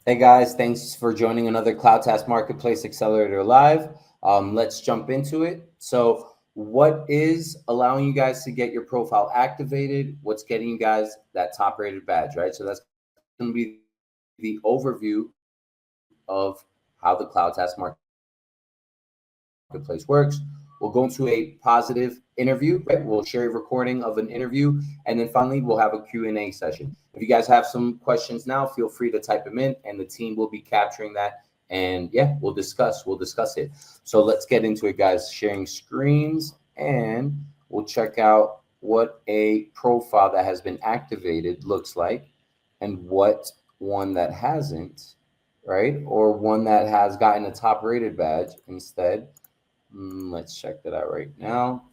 Hey guys, thanks for joining another CloudTask Marketplace Accelerator Live. Let's jump into it. So, what is allowing you guys to get your profile activated? What's getting you guys that top rated badge, right? So, that's going to be the overview of how the CloudTask Marketplace works. We'll go into a positive interview, right? We'll share a recording of an interview, and then finally we'll have a Q&A session. If you guys have some questions now, feel free to type them in, and the team will be capturing that. And yeah, we'll discuss it. So let's get into it, guys. Sharing screens, and we'll check out what a profile that has been activated looks like, and what one that hasn't, right? Or one that has gotten a top rated badge instead. Let's check that out right now.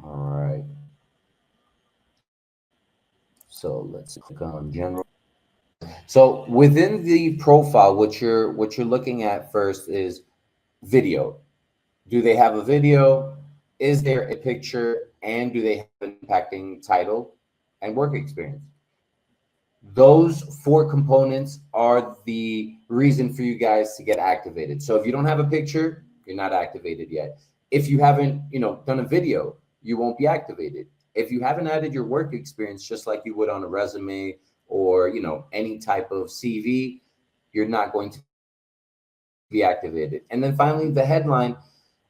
All right. So let's click on general. So within the profile, what you're looking at first is video. Do they have a video? Is there a picture? And do they have an impacting title and work experience? Those four components are the reason for you guys to get activated. So if you don't have a picture, you're not activated yet. If you haven't, done a video, you won't be activated. If you haven't added your work experience, just like you would on a resume or, any type of CV, you're not going to be activated. And then finally, the headline.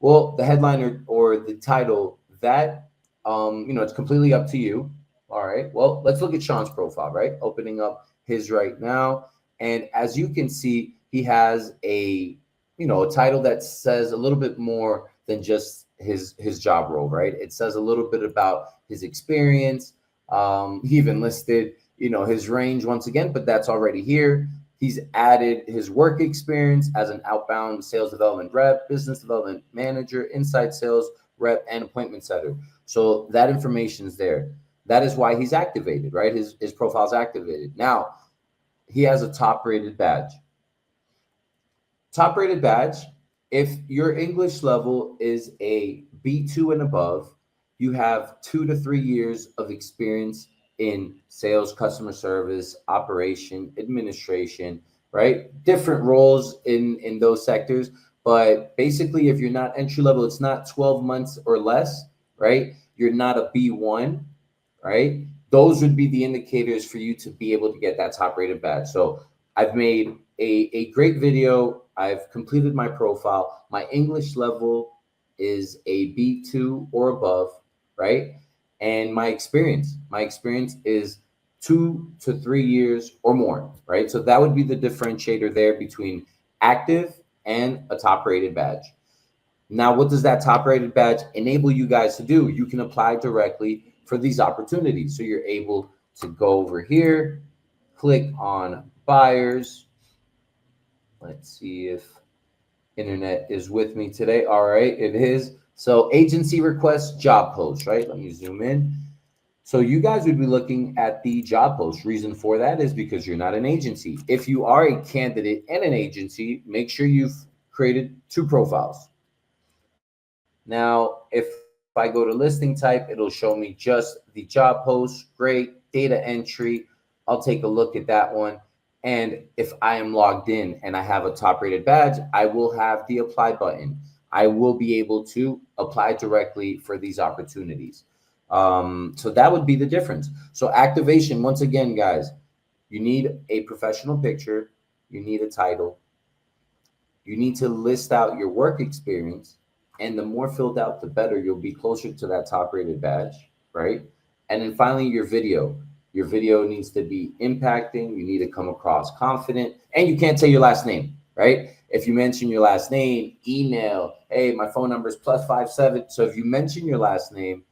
Well, the headline or the title, that it's completely up to you. All right. Well, let's look at Sean's profile, right? Opening up his right now. And as you can see, he has a title that says a little bit more than just his job role, right? It says a little bit about his experience. He even listed, his range once again, but that's already here. He's added his work experience as an outbound sales development rep, business development manager, inside sales rep, and appointment setter. So that information is there. That is why he's activated, right? His profile's activated. Now, he has a top rated badge. Top rated badge, if your English level is a B2 and above, you have 2 to 3 years of experience in sales, customer service, operation, administration, right? Different roles in those sectors. But basically, if you're not entry level, it's not 12 months or less, right? You're not a B1, right? Those would be the indicators for you to be able to get that top rated badge. So I've made a great video. I've completed my profile. My English level is a B2 or above, right? And my experience is 2 to 3 years or more, right? So that would be the differentiator there between active and a top rated badge. Now, what does that top rated badge enable you guys to do? You can apply directly for these opportunities. So you're able to go over here, click on buyers. Let's see if internet is with me today. All right, it is. So agency request job post, right? Let me zoom in. So you guys would be looking at the job post. Reason for that is because you're not an agency. If you are a candidate and an agency, make sure you've created two profiles. Now, if I go to listing type, it'll show me just the job post. Great. Data entry. I'll take a look at that one. And if I am logged in and I have a top rated badge, I will have the apply button. I will be able to apply directly for these opportunities. So that would be the difference. So activation, once again, guys, you need a professional picture. You need a title. You need to list out your work experience, and the more filled out, the better. You'll be closer to that top rated badge, right? And then finally, your video. Your video needs to be impacting. You need to come across confident, and you can't say your last name, right? If you mention your last name, email, hey, my phone number is +57. So if you mention your last name,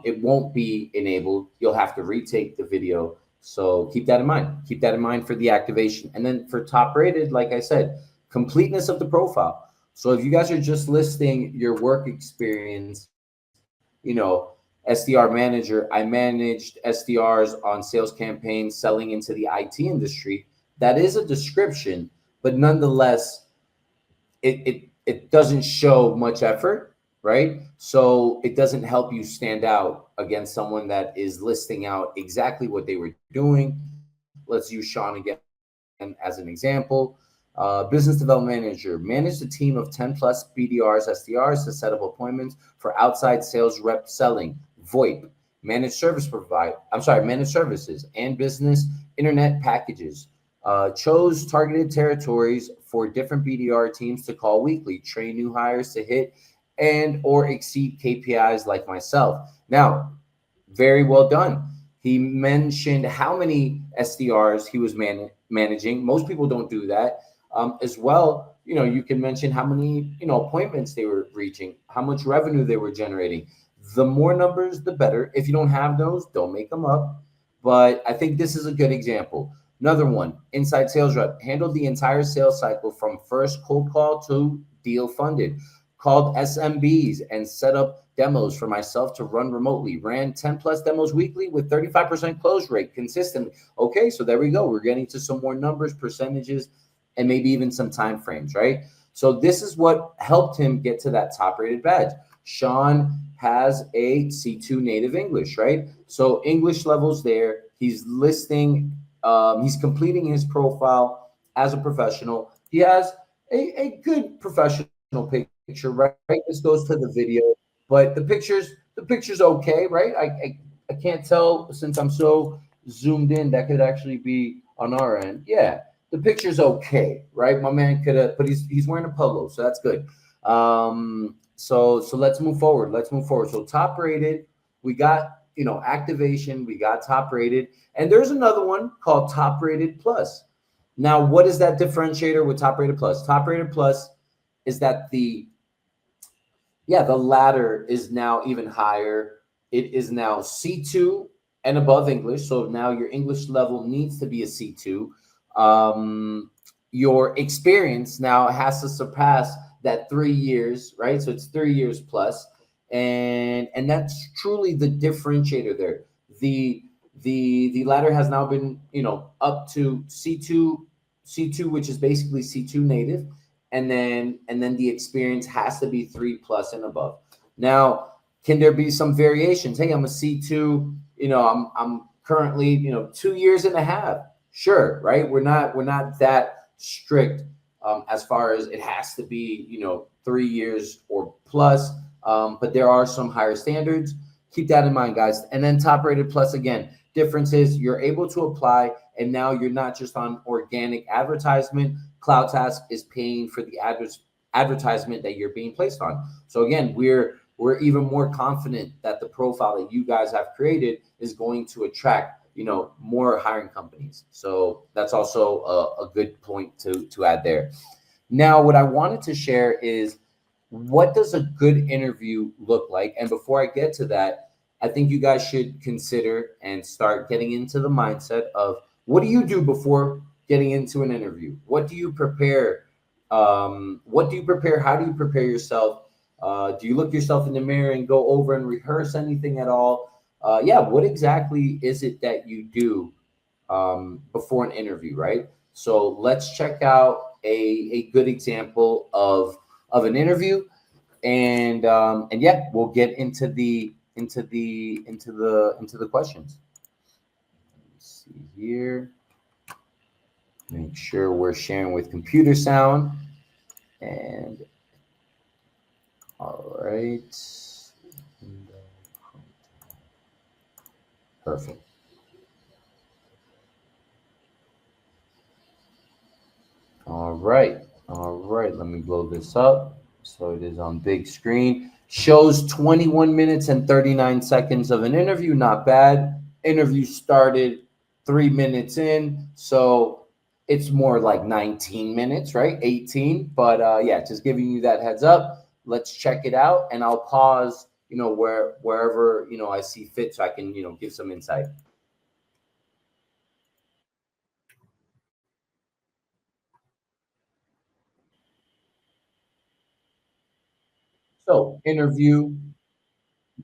it won't be enabled. You'll have to retake the video. So keep that in mind. Keep that in mind for the activation. And then for top rated, like I said, completeness of the profile. So if you guys are just listing your work experience, SDR manager, I managed SDRs on sales campaigns selling into the IT industry. That is a description, but nonetheless, it doesn't show much effort, right? So it doesn't help you stand out against someone that is listing out exactly what they were doing. Let's use Sean again as an example. Business development manager, managed a team of 10 plus BDRs, SDRs to set up appointments for outside sales rep selling, VoIP, managed services and business internet packages. Chose targeted territories for different BDR teams to call weekly, train new hires to hit and or exceed KPIs like myself. Now, very well done. He mentioned how many SDRs he was managing. Most people don't do that. As well, you can mention how many, appointments they were reaching, how much revenue they were generating. The more numbers, the better. If you don't have those, don't make them up. But I think this is a good example. Another one, inside sales rep, handled the entire sales cycle from first cold call to deal funded, called SMBs and set up demos for myself to run remotely, ran 10 plus demos weekly with 35% close rate consistently. Okay, so there we go. We're getting to some more numbers, percentages, and maybe even some time frames, right? So this is what helped him get to that top rated badge. Sean has a C2 native English, right? So English levels there. He's listing, he's completing his profile as a professional. He has a good professional picture, right? This goes to the video, but the picture's okay, right? I can't tell since I'm so zoomed in. That could actually be on our end. Yeah, the picture's okay, right? My man could have, but he's wearing a polo, so that's good. So let's move forward. Let's move forward. So top rated, we got activation, we got top rated, and there's another one called top rated plus. Now, what is that differentiator with top rated plus? Top rated plus is that the ladder is now even higher. It is now C2 and above English. So now your English level needs to be a C2. Your experience now has to surpass that 3 years, right? So it's 3 years plus, and that's truly the differentiator there. The ladder has now been up to C2, which is basically C2 native, and then the experience has to be 3 plus and above. Now, can there be some variations? Hey, I'm a C2. I'm currently 2 years and a half. Sure, right? We're not that strict as far as it has to be 3 years or plus. But there are some higher standards. Keep that in mind, guys. And then top rated plus, again, difference is you're able to apply, and now you're not just on organic advertisement. CloudTask is paying for the advertisement that you're being placed on. So again, we're even more confident that the profile that you guys have created is going to attract more hiring companies. So that's also a good point to add there. Now, what I wanted to share is, what does a good interview look like? And before I get to that, I think you guys should consider and start getting into the mindset of, what do you do before getting into an interview? What do you prepare? What do you prepare? How do you prepare yourself? Do you look yourself in the mirror and go over and rehearse anything at all? What exactly is it that you do before an interview, right? So let's check out a good example of an interview, and yeah, we'll get into the questions. Let's see here. Make sure we're sharing with computer sound. And all right. Perfect. All right. All right. Let me blow this up. So it is on big screen. Shows 21 minutes and 39 seconds of an interview. Not bad. Interview started 3 minutes in. So it's more like 19 minutes, right? 18. But yeah, just giving you that heads up. Let's check it out. And I'll pause, wherever, I see fit, so I can, give some insight. So interview,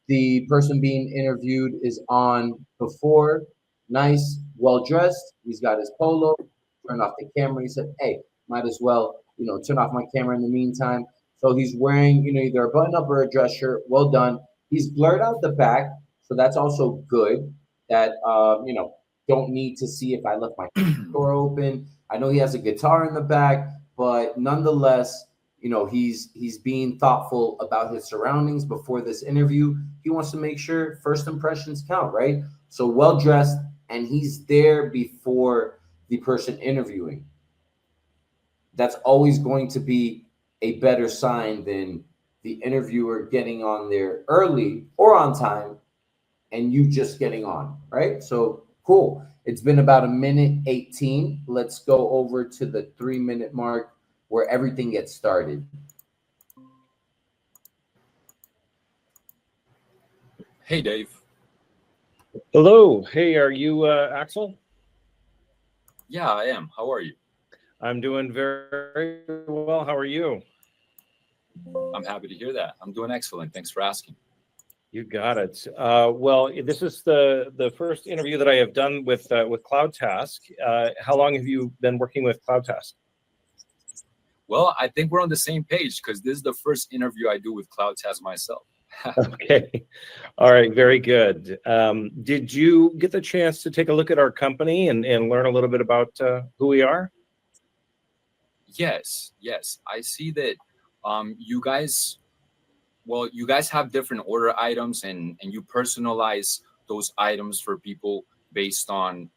the person being interviewed is on before, nice, well dressed. He's got his polo, turned off the camera. He said, hey, might as well, turn off my camera in the meantime. So he's wearing, either a button up or a dress shirt. Well done. He's blurred out the back, so that's also good. That don't need to see if I left my door open. I know he has a guitar in the back, but nonetheless, he's being thoughtful about his surroundings before this interview. He wants to make sure first impressions count, right? So well dressed, and he's there before the person interviewing. That's always going to be a better sign than the interviewer getting on there early or on time and you just getting on, right? So cool. It's been about a minute 18. Let's go over to the 3-minute mark where everything gets started. Hey, Dave. Hello. Hey, are you Axel? Yeah, I am. How are you? I'm doing very well. How are you? I'm happy to hear that. I'm doing excellent. Thanks for asking. You got it. Well, this is the first interview that I have done with CloudTask. How long have you been working with CloudTask? Well, I think we're on the same page because this is the first interview I do with CloudTask myself. Okay. All right. Very good. Did you get the chance to take a look at our company and learn a little bit about who we are? Yes. I see that you guys have different order items and you personalize those items for people based on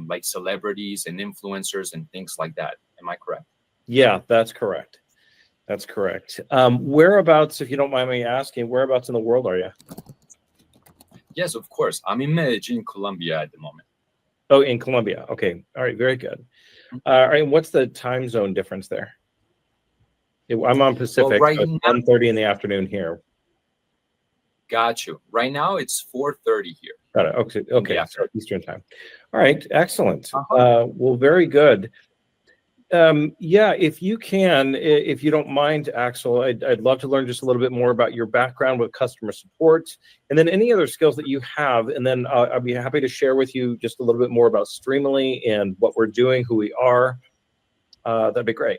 like celebrities and influencers and things like that. Am I correct? Yeah, that's correct. That's correct. Whereabouts, if you don't mind me asking, whereabouts in the world are you? Yes, of course. I'm in Medellin, Colombia at the moment. Oh, in Colombia. Okay. All right. Very good. All right. What's the time zone difference there? I'm on Pacific. Well, right so it's now, 1:30 in the afternoon here. Got you. Right now, it's 4:30 here. Got it. Okay. So Eastern time. All right. Excellent. Uh-huh. Well, very good. Yeah, if you can, if you don't mind, Axel, I'd love to learn just a little bit more about your background with customer support, and then any other skills that you have, and then I'll be happy to share with you just a little bit more about Streamily and what we're doing, who we are. That'd be great.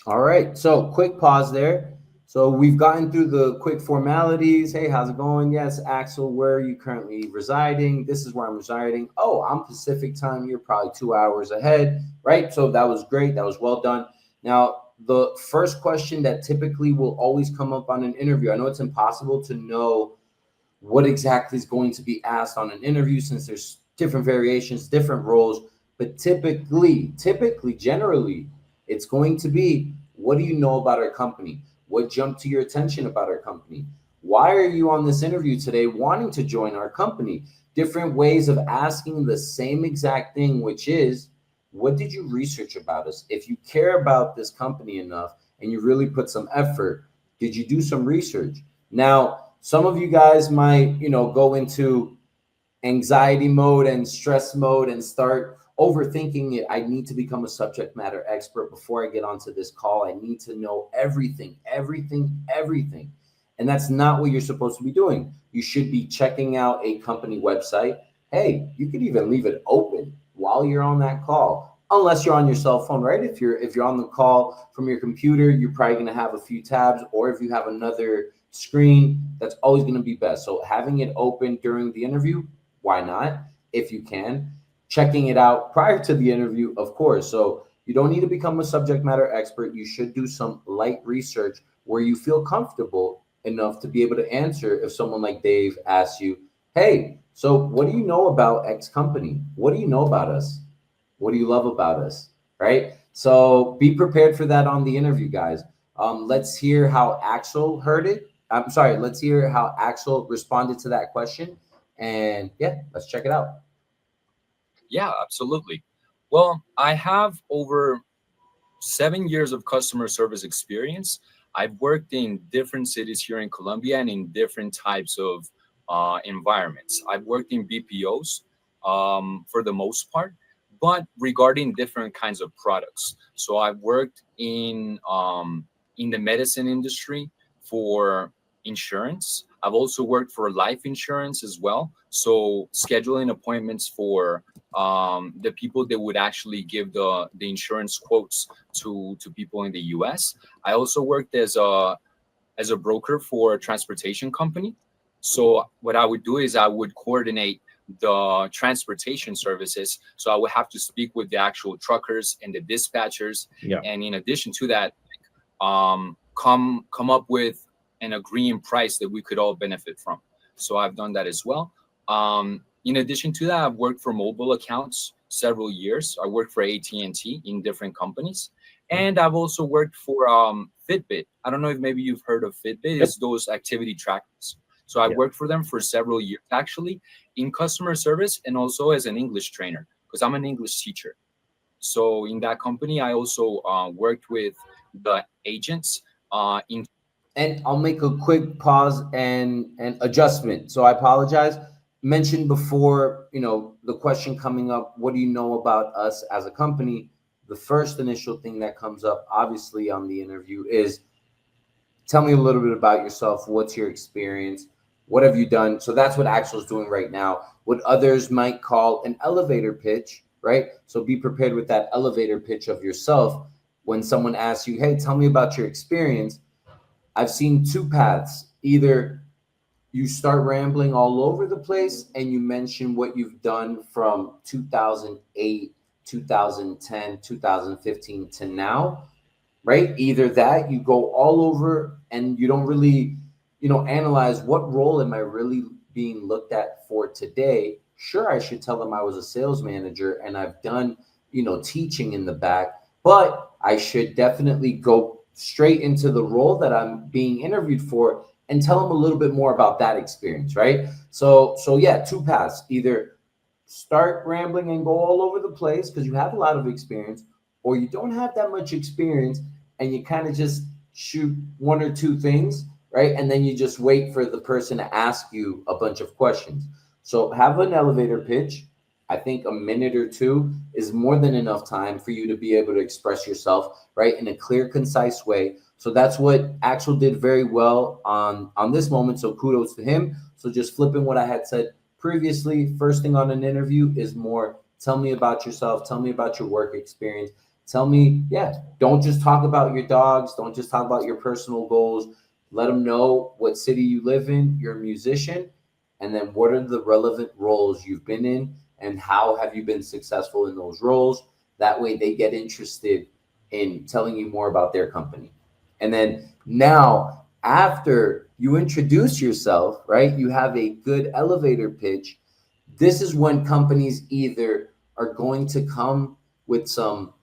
All right. So quick pause there. So we've gotten through the quick formalities. Hey, how's it going? Yes, Axel, where are you currently residing? This is where I'm residing. Oh, I'm Pacific time. You're probably 2 hours ahead, right? So that was great. That was well done. Now, the first question that typically will always come up on an interview, I know it's impossible to know what exactly is going to be asked on an interview since there's different variations, different roles, but typically, generally, it's going to be, what do you know about our company? What jumped to your attention about our company? Why are you on this interview today wanting to join our company? Different ways of asking the same exact thing, which is, what did you research about us? If you care about this company enough and you really put some effort, did you do some research? Now, some of you guys might, go into anxiety mode and stress mode and start overthinking it. I need to become a subject matter expert before I get onto this call. I need to know everything. And that's not what you're supposed to be doing. You should be checking out a company website. Hey, you could even leave it open while you're on that call, unless you're on your cell phone, right? If you're on the call from your computer, you're probably going to have a few tabs, or if you have another screen, that's always going to be best. So having it open during the interview, why not? If you can, checking it out prior to the interview, of course. So you don't need to become a subject matter expert. You should do some light research where you feel comfortable enough to be able to answer if someone like Dave asks you, hey, so what do you know about X company? What do you know about us? What do you love about us? Right? So be prepared for that on the interview, guys. Let's hear how Axel heard it. I'm sorry, let's hear how Axel responded to that question. And yeah, let's check it out. Yeah, absolutely. Well, I have over 7 years of customer service experience. I've worked in different cities here in Colombia and in different types of environments. I've worked in BPOs for the most part, but regarding different kinds of products. So I've worked in the medicine industry for insurance. I've also worked for life insurance as well. So scheduling appointments for the people that would actually give the insurance quotes to people in the US. I also worked as a broker for a transportation company. So what I would do is I would coordinate the transportation services. So I would have to speak with the actual truckers and the dispatchers. Yeah. And in addition to that, come up with an agreeing price that we could all benefit from. So I've done that as well. In addition to that, I've worked for mobile accounts several years. I worked for AT&T in different companies. And I've also worked for Fitbit. I don't know if maybe you've heard of Fitbit. It's those activity trackers. So I worked for them for several years, actually, in customer service and also as an English trainer, because I'm an English teacher. So in that company, I also worked with the agents in. And I'll make a quick pause and adjustment. So I apologize. Mentioned before, the question coming up, what do you know about us as a company? The first initial thing that comes up, obviously, on the interview is, tell me a little bit about yourself. What's your experience? What have you done? So that's what Axel's doing right now. What others might call an elevator pitch, right? So be prepared with that elevator pitch of yourself. When someone asks you, hey, tell me about your experience, I've seen two paths. Either you start rambling all over the place and you mention what you've done from 2008, 2010, 2015 to now, right? Either that, you go all over and you don't really, analyze what role am I really being looked at for today. Sure, I should tell them I was a sales manager and I've done, teaching in the back, but I should definitely go straight into the role that I'm being interviewed for and tell them a little bit more about that experience, right? So yeah, two paths. Either start rambling and go all over the place because you have a lot of experience, or you don't have that much experience and you kind of just shoot one or two things, right? And then you just wait for the person to ask you a bunch of questions. So have an elevator pitch. I think a minute or two is more than enough time for you to be able to express yourself, right, in a clear, concise way. So that's what Axel did very well on this moment. So kudos to him. So just flipping what I had said previously, first thing on an interview is more, tell me about yourself. Tell me about your work experience. Tell me, don't just talk about your dogs. Don't just talk about your personal goals. Let them know what city you live in. You're a musician. And then what are the relevant roles you've been in and how have you been successful in those roles? That way they get interested in telling you more about their company. And then now, after you introduce yourself, right, you have a good elevator pitch. This is when companies either are going to come with some,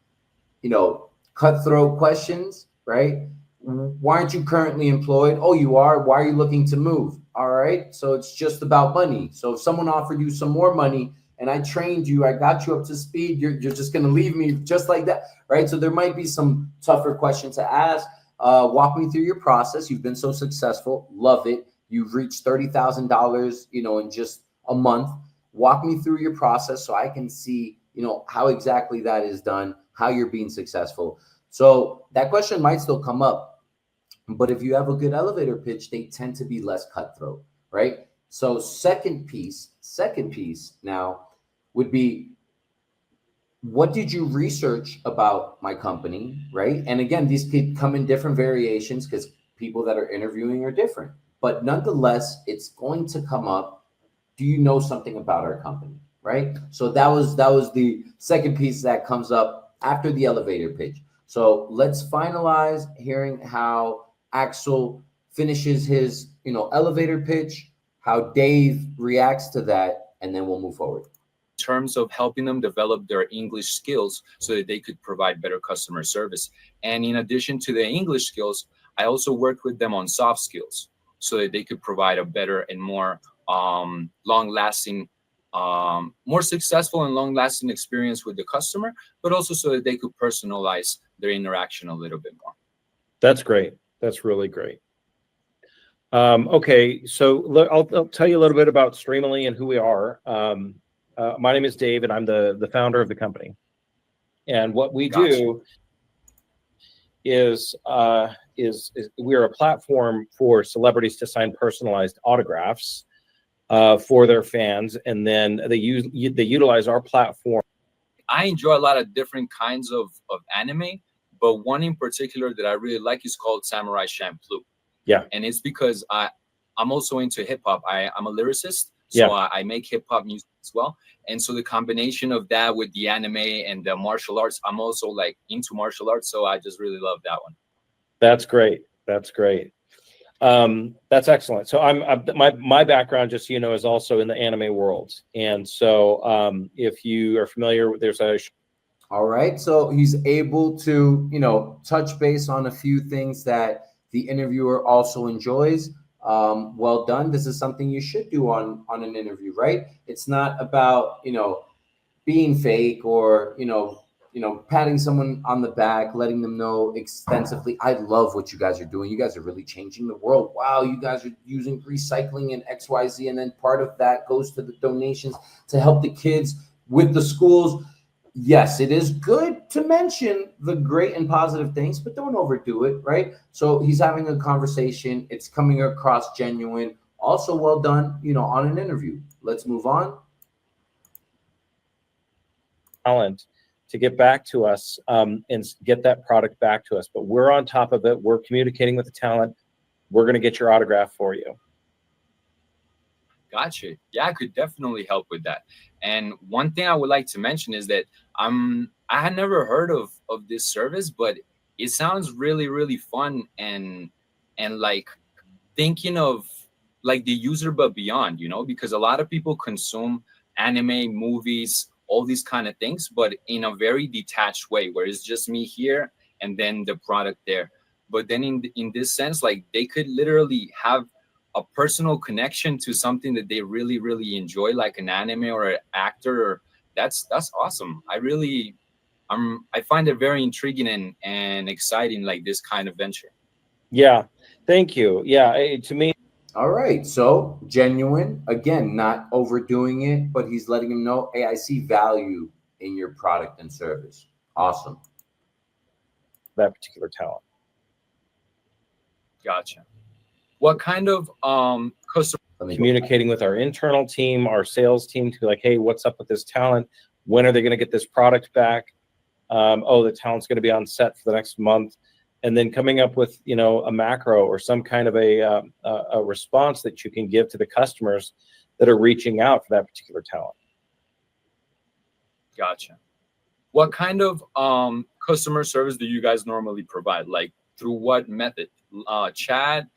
cutthroat questions, right? Why aren't you currently employed? Oh, you are. Why are you looking to move? All right. So it's just about money. So if someone offered you some more money and I trained you, I got you up to speed, you're just going to leave me just like that, right? So there might be some tougher questions to ask. Walk me through your process. You've been so successful. Love it. You've reached $30,000, in just a month. Walk me through your process so I can see, how exactly that is done, how you're being successful. So that question might still come up, but if you have a good elevator pitch, they tend to be less cutthroat, right? So second piece now would be, what did you research about my company, right? And again, these could come in different variations because people that are interviewing are different, but nonetheless, it's going to come up. Do you know something about our company, right? So that was the second piece that comes up after the elevator pitch. So let's finalize hearing how Axel finishes his, elevator pitch, how Dave reacts to that, and then we'll move forward. Terms of helping them develop their English skills so that they could provide better customer service. And in addition to the English skills, I also worked with them on soft skills so that they could provide a better and more long-lasting, more successful and long-lasting experience with the customer, but also so that they could personalize their interaction a little bit more. That's great. That's really great. Okay, so I'll tell you a little bit about Streamily and who we are. My name is Dave, and I'm the founder of the company. And what we do is we're a platform for celebrities to sign personalized autographs for their fans, and then they utilize our platform. I enjoy a lot of different kinds of anime, but one in particular that I really like is called Samurai Champloo. Yeah. And it's because I'm also into hip hop. I'm a lyricist, so I make hip hop music as well. And so the combination of that with the anime and the martial arts, I'm also like into martial arts, so I just really love that one. That's great. That's great. That's excellent. So my background, just so you know, is also in the anime world. And so if you are familiar, there's a all right. So he's able to, touch base on a few things that the interviewer also enjoys. Well done. This is something you should do on an interview, right? It's not about, being fake or, patting someone on the back, letting them know extensively, I love what you guys are doing. You guys are really changing the world. Wow, you guys are using recycling and XYZ. And then part of that goes to the donations to help the kids with the schools. Yes, it is good to mention the great and positive things, but don't overdo it, right? So he's having a conversation. It's coming across genuine. Also well done, on an interview. Let's move on. Talent to get back to us and get that product back to us. But we're on top of it. We're communicating with the talent. We're going to get your autograph for you. Gotcha. Yeah, I could definitely help with that. And one thing I would like to mention is that I had never heard of this service, but it sounds really, really fun and like thinking of like the user but beyond, because a lot of people consume anime, movies, all these kind of things, but in a very detached way, where it's just me here and then the product there. But then in this sense, like they could literally have a personal connection to something that they really, really enjoy, like an anime or an actor. Or that's awesome. I find it very intriguing and exciting, like this kind of venture. Yeah, thank you. Yeah, to me. All right, so genuine, again, not overdoing it, but he's letting him know, hey, I see value in your product and service. Awesome. That particular talent. Gotcha. What kind of customer communicating with our internal team, our sales team, to be like, hey, what's up with this talent? When are they going to get this product back? The talent's going to be on set for the next month. And then coming up with, a macro or some kind of a response that you can give to the customers that are reaching out for that particular talent. Gotcha. What kind of customer service do you guys normally provide? Like through what method? Chat,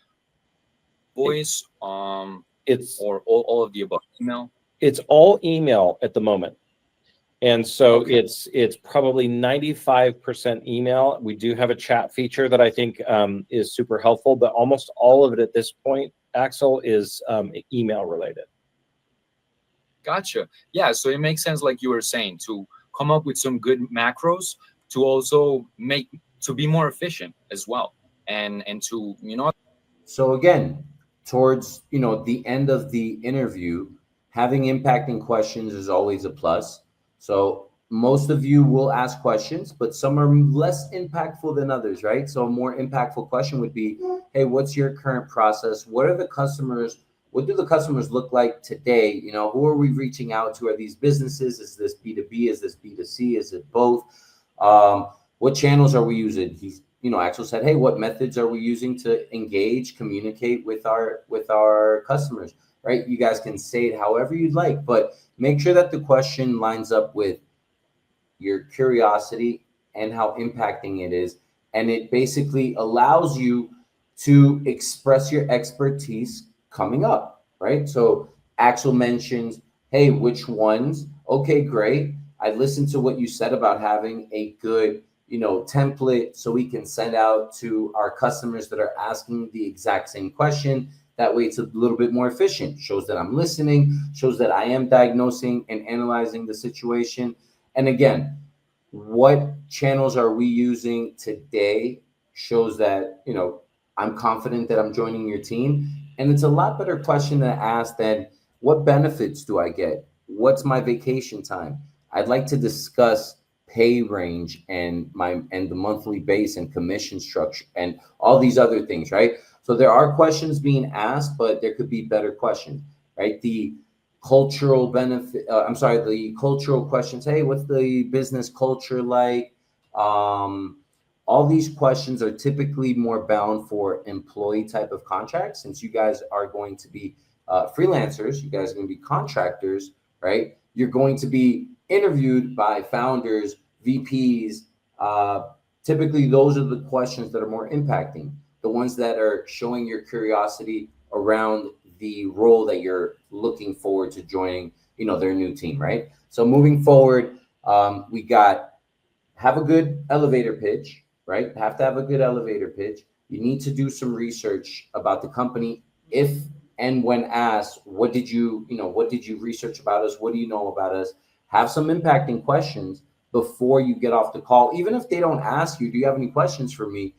voice, it's or all of the above? Email? It's all email at the moment. And so Okay. it's probably 95% email. We do have a chat feature that I think is super helpful, but almost all of it at this point, Axel, is email related. Gotcha. Yeah, so it makes sense, like you were saying, to come up with some good macros to also to be more efficient as well, and to So again, towards the end of the interview, having impacting questions is always a plus. So most of you will ask questions, but some are less impactful than others, right? So a more impactful question would be, hey, what's your current process? What do the customers look like today? Who are we reaching out to? Are these businesses? Is this B2B? Is this B2C? Is it both? What channels are we using? Axel said, hey, what methods are we using to engage, communicate with our customers, right? You guys can say it however you'd like, but make sure that the question lines up with your curiosity and how impacting it is. And it basically allows you to express your expertise coming up, right? So Axel mentions, hey, which ones? Okay, great. I listened to what you said about having a good template so we can send out to our customers that are asking the exact same question. That way it's a little bit more efficient. Shows that I'm listening, shows that I am diagnosing and analyzing the situation. And again, what channels are we using today shows that, I'm confident that I'm joining your team. And it's a lot better question to ask than what benefits do I get? What's my vacation time? I'd like to discuss pay range and the monthly base and commission structure and all these other things, right? So there are questions being asked, but there could be better questions, right? The cultural benefit, the cultural questions. Hey, what's the business culture like? All these questions are typically more bound for employee type of contracts. Since you guys are going to be freelancers, you guys are going to be contractors, right? You're going to be interviewed by founders, VPs. Typically, those are the questions that are more impacting, the ones that are showing your curiosity around the role that you're looking forward to joining, their new team, right? So moving forward, we got have a good elevator pitch, right? Have to have a good elevator pitch. You need to do some research about the company. If and when asked, what did you research about us? What do you know about us? Have some impacting questions before you get off the call. Even if they don't ask you, do you have any questions for me?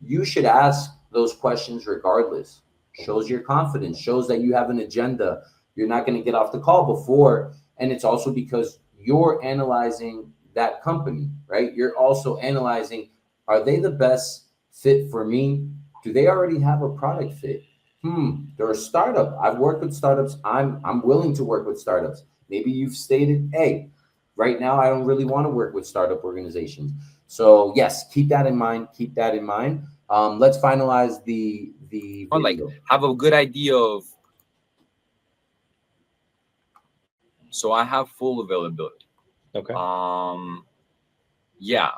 You should ask those questions regardless. Shows your confidence, shows that you have an agenda. You're not going to get off the call before. And it's also because you're analyzing that company, right? You're also analyzing, are they the best fit for me? Do they already have a product fit? They're a startup. I've worked with startups. I'm willing to work with startups. Maybe you've stated, hey, right now I don't really want to work with startup organizations. So yes, keep that in mind. Keep that in mind. Let's finalize the Or like have a good idea of. So I have full availability. Okay. Yeah.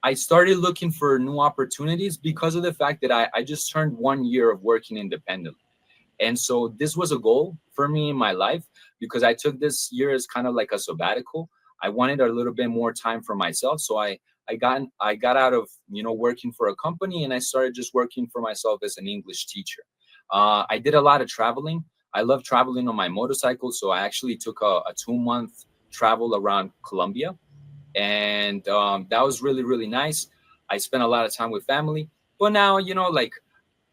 I started looking for new opportunities because of the fact that I just turned 1 year of working independently. And so this was a goal for me in my life because I took this year as kind of like a sabbatical. I wanted a little bit more time for myself. So I got out of, working for a company, and I started just working for myself as an English teacher. I did a lot of traveling. I love traveling on my motorcycle. So I actually took a 2-month travel around Colombia. And that was really, really nice. I spent a lot of time with family. But now,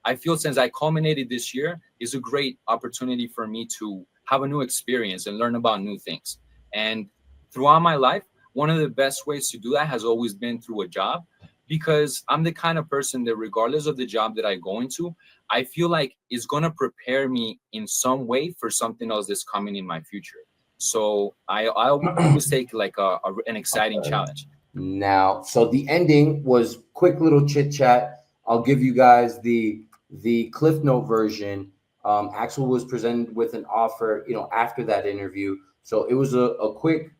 I feel since I culminated this year is a great opportunity for me to have a new experience and learn about new things. And throughout my life, one of the best ways to do that has always been through a job, because I'm the kind of person that regardless of the job that I go into, I feel like it's going to prepare me in some way for something else that's coming in my future. So I always take like an exciting challenge. Now, so the ending was quick little chit chat. I'll give you guys the Cliff Note version. Axel was presented with an offer, after that interview. So it was a quick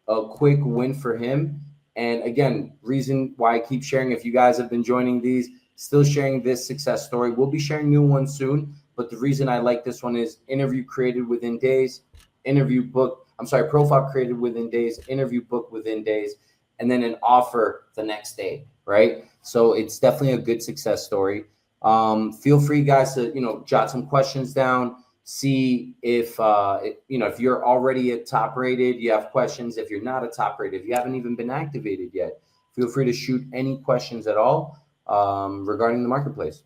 win for him. And again, reason why I keep sharing, if you guys have been joining these, still sharing this success story. We'll be sharing new ones soon. But the reason I like this one is interview created within days, profile created within days, interview booked within days, and then an offer the next day, right? So it's definitely a good success story. Feel free, guys, to jot some questions down. See if if you're already a top rated, you have questions. If you're not a top rated, if you haven't even been activated yet, feel free to shoot any questions at all regarding the marketplace.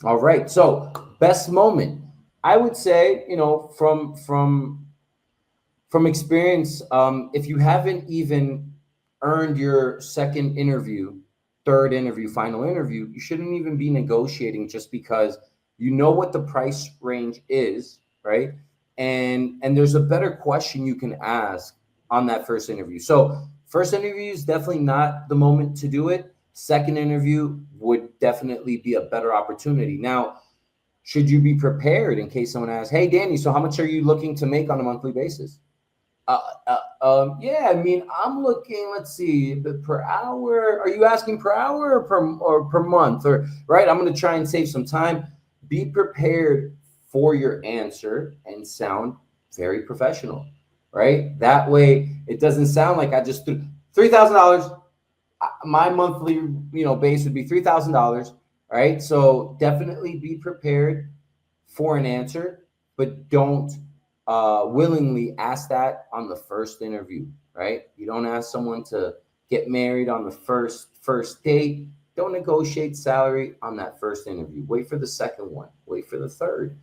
All right. So best moment, I would say, from experience, if you haven't even earned your second interview, third interview, final interview, you shouldn't even be negotiating, just because you know what the price range is, right? And there's a better question you can ask on that first interview. So first interview is definitely not the moment to do it. Second interview would definitely be a better opportunity. Now, should you be prepared in case someone asks, hey, Danny, so how much are you looking to make on a monthly basis? Yeah, I mean, I'm looking, let's see, per hour. Are you asking per hour or per month? Or right, I'm going to try and save some time. Be prepared for your answer and sound very professional, right? That way it doesn't sound like I just threw $3,000. My monthly, base would be $3,000, right? So definitely be prepared for an answer, but don't willingly ask that on the first interview, right? You don't ask someone to get married on the first date. Don't negotiate salary on that first interview. Wait for the second one. Wait for the third.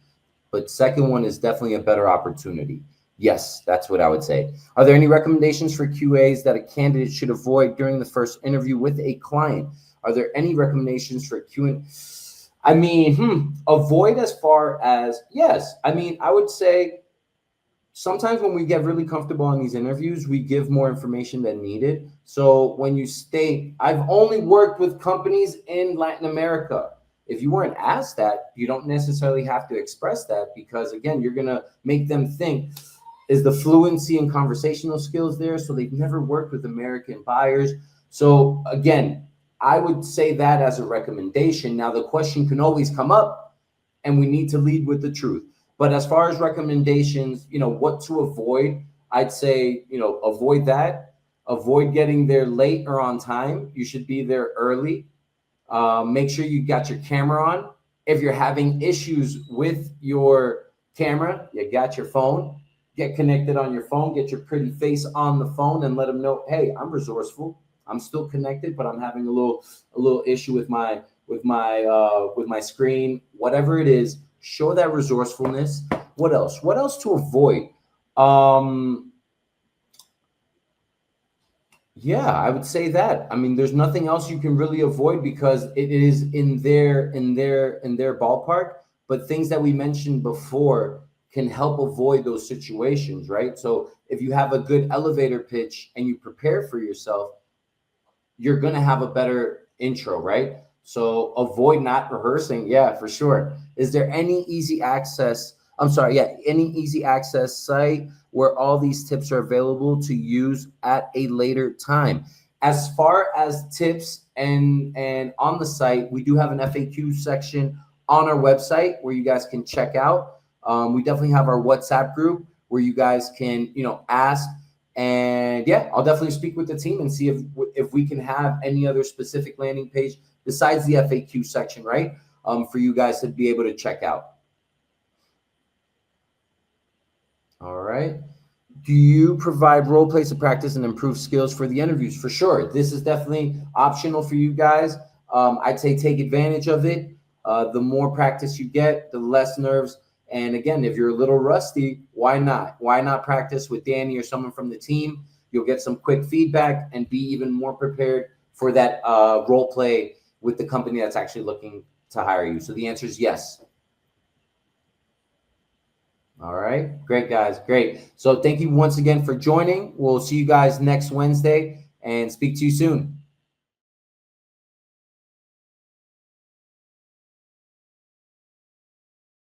But second one is definitely a better opportunity. Yes, that's what I would say. Are there any recommendations for QAs that a candidate should avoid during the first interview with a client? Are there any recommendations for Q&A? I mean, avoid as far as, yes. I mean, I would say sometimes when we get really comfortable on these interviews, we give more information than needed. So when you state, I've only worked with companies in Latin America, if you weren't asked that, you don't necessarily have to express that, because again, you're going to make them think, is the fluency and conversational skills there? So they've never worked with American buyers. So again, I would say that as a recommendation. Now the question can always come up, and we need to lead with the truth. But as far as recommendations, what to avoid, I'd say, avoid that. Avoid getting there late or on time. You should be there early. Make sure you got your camera on. If you're having issues with your camera, you got your phone. Get connected on your phone. Get your pretty face on the phone and let them know, hey, I'm resourceful. I'm still connected, but I'm having a little issue with my screen. Whatever it is, show that resourcefulness. What else? What else to avoid? Yeah, I would say that. I mean, there's nothing else you can really avoid, because it is in their ballpark. But things that we mentioned before can help avoid those situations, right? So if you have a good elevator pitch and you prepare for yourself, you're going to have a better intro, right? So avoid not rehearsing. Yeah, for sure. Is there any easy access? Any easy access site where all these tips are available to use at a later time? As far as tips and on the site, we do have an FAQ section on our website where you guys can check out. We definitely have our WhatsApp group where you guys can, ask. And yeah, I'll definitely speak with the team and see if we can have any other specific landing page besides the FAQ section, right? For you guys to be able to check out. All right. Do you provide role plays to practice and improve skills for the interviews? For sure. This is definitely optional for you guys. I'd say take advantage of it. The more practice you get, the less nerves. And again, if you're a little rusty, why not? Why not practice with Danny or someone from the team? You'll get some quick feedback and be even more prepared for that role play with the company that's actually looking to hire you. So the answer is yes. All right. Great, guys. Great. So thank you once again for joining. We'll see you guys next Wednesday and speak to you soon.